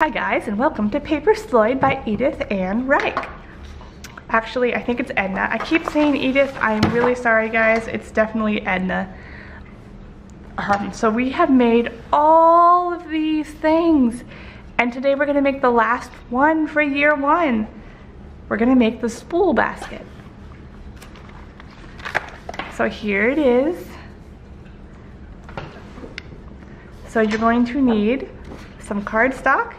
Hi guys, and welcome to Paper Sloyd by Edith and Reich. Actually, I think it's Edna. I keep saying Edith. I'm really sorry guys. It's definitely Edna. So we have made all of these things, and today we're going to make the last one for year one. We're going to make the spool basket. So here it is. So you're going to need some cardstock,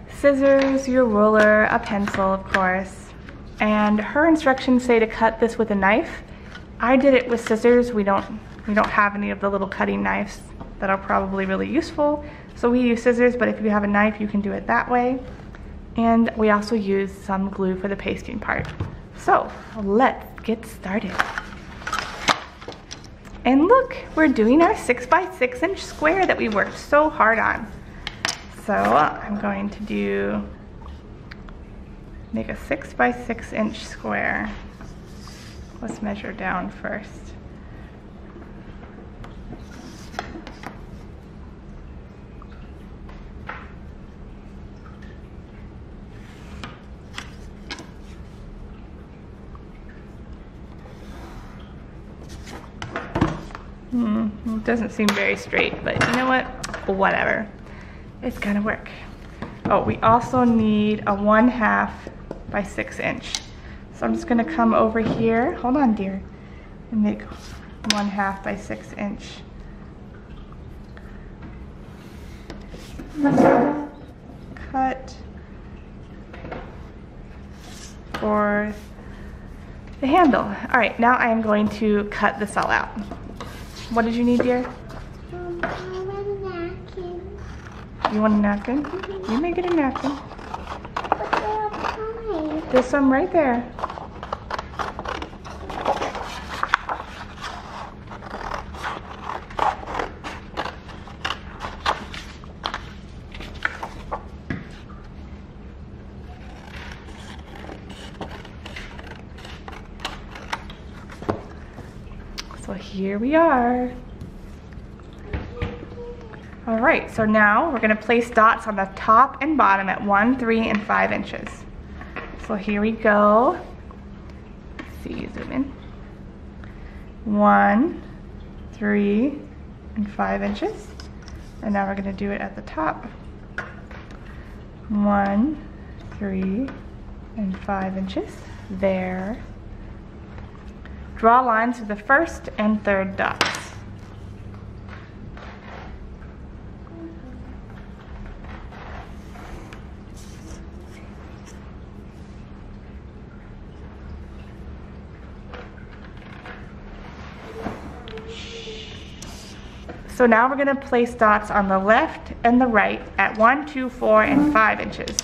scissors, your ruler, a pencil of course, and her instructions say to cut this with a knife. I did it with scissors. We don't have any of the little cutting knives that are probably really useful, so we use scissors, but if you have a knife you can do it that way. And we also use some glue for the pasting part. So let's get started. And look, we're doing our 6 by 6 inch square that we worked so hard on. So I'm going to make a 6 by 6 inch square. Let's measure down first. It doesn't seem very straight, but you know what? Whatever. It's gonna work. Oh, we also need a 1/2 by 6 inch. So I'm just gonna come over here, hold on dear, and make 1/2 by 6 inch. Cut for the handle. All right, now I am going to cut this all out. What did you need, dear? I want a napkin. You want a napkin? You may get a napkin. But they're fine. There's some right there. So here we are. All right, so now we're gonna place dots on the top and bottom at 1, 3, and 5 inches. So here we go. Let's see, zoom in. 1, 3, and 5 inches. And now we're gonna do it at the top. 1, 3, and 5 inches. There. Draw lines to the first and third dots. So now we're going to place dots on the left and the right at 1, 2, 4, and 5 inches.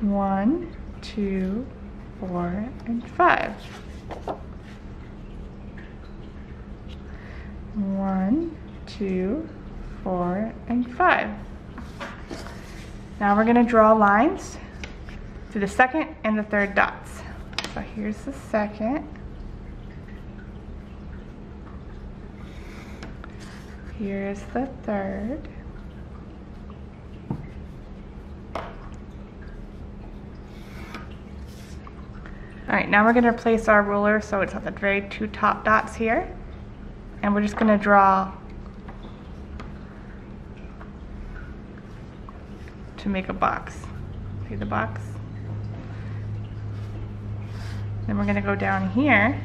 One, 2, 4, and 5. 1, 2, 4, and 5. Now we're going to draw lines to the second and the third dots. So here's the second. Here's the third. All right, now we're gonna place our ruler so it's on the very 2 top dots here. And we're just gonna draw to make a box. See the box? Then we're gonna go down here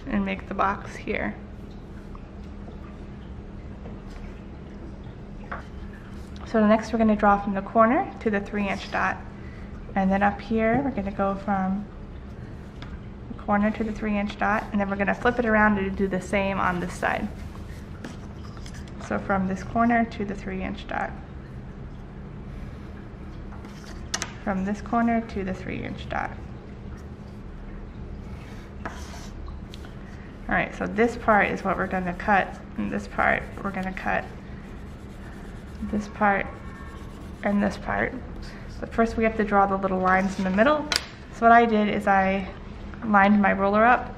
and make the box here. So next we're going to draw from the corner to the 3 inch dot. And then up here we're going to go from the corner to the 3 inch dot, and then we're going to flip it around to do the same on this side. So from this corner to the 3 inch dot. From this corner to the 3 inch dot. Alright, so this part is what we're going to cut, and this part we're going to cut this part and this part. But first we have to draw the little lines in the middle. So what I did is I lined my roller up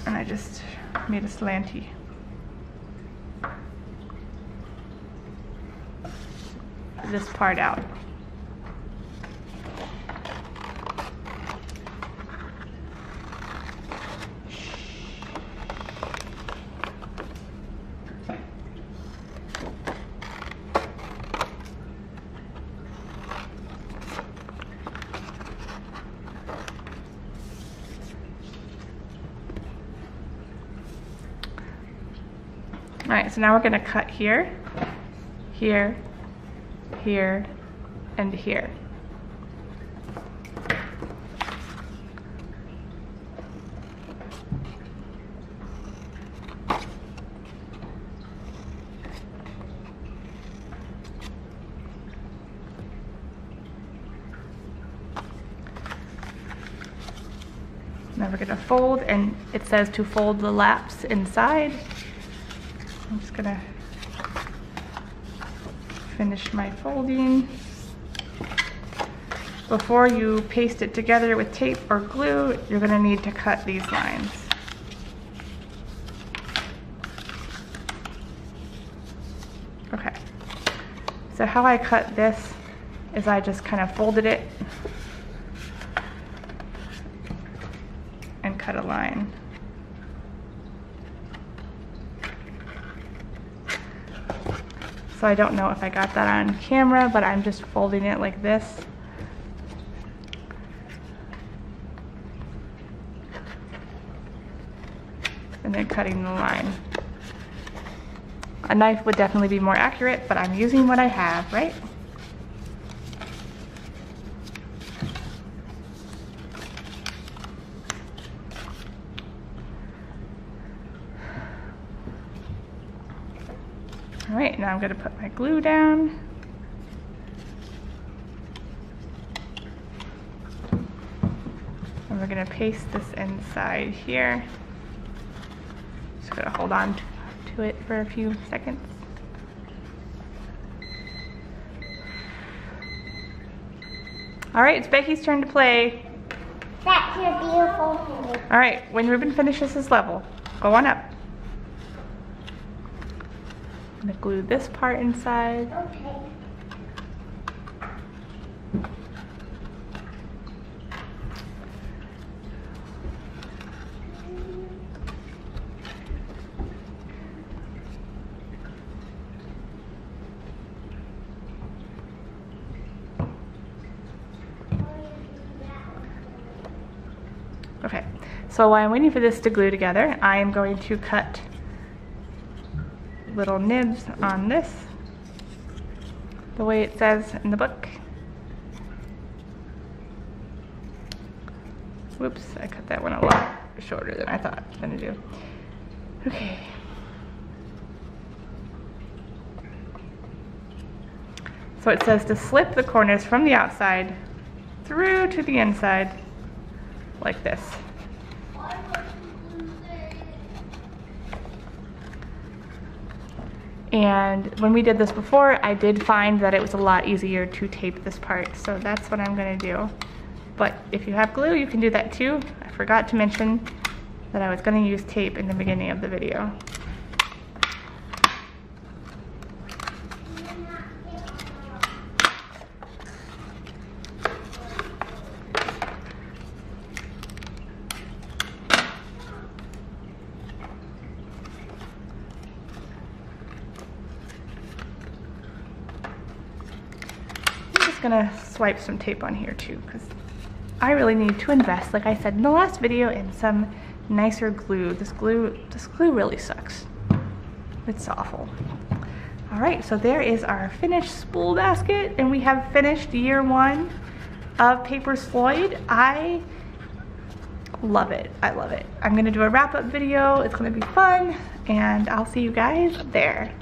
and I just made a slanty. This part out. All right, so now we're going to cut here, here, here, and here. Now we're going to fold, and it says to fold the laps inside. I'm just gonna finish my folding. Before you paste it together with tape or glue, you're gonna need to cut these lines. Okay, so how I cut this is I just kind of folded it and cut a line. So I don't know if I got that on camera, but I'm just folding it like this. And then cutting the line. A knife would definitely be more accurate, but I'm using what I have, right? All right, now I'm going to put my glue down. And we're going to paste this inside here. Just going to hold on to it for a few seconds. All right, it's Becky's turn to play. That's your beautiful hand. All right, when Ruben finishes his level, go on up. I'm gonna glue this part inside. Okay. Okay, so while I'm waiting for this to glue together, I am going to cut little nibs on this, the way it says in the book. Whoops, I cut that one a lot shorter than I thought I was gonna do. Okay. So it says to slip the corners from the outside through to the inside, like this. And when we did this before, I did find that it was a lot easier to tape this part, so that's what I'm gonna do. But if you have glue, you can do that too. I forgot to mention that I was gonna use tape in the beginning of the video. Gonna swipe some tape on here too, because I really need to invest, like I said in the last video, in some nicer glue. This glue really sucks. It's awful. All right, so there is our finished spool basket, and we have finished year 1 of Paper Sloyd. I love it. I love it. I'm gonna do a wrap-up video. It's gonna be fun, and I'll see you guys there.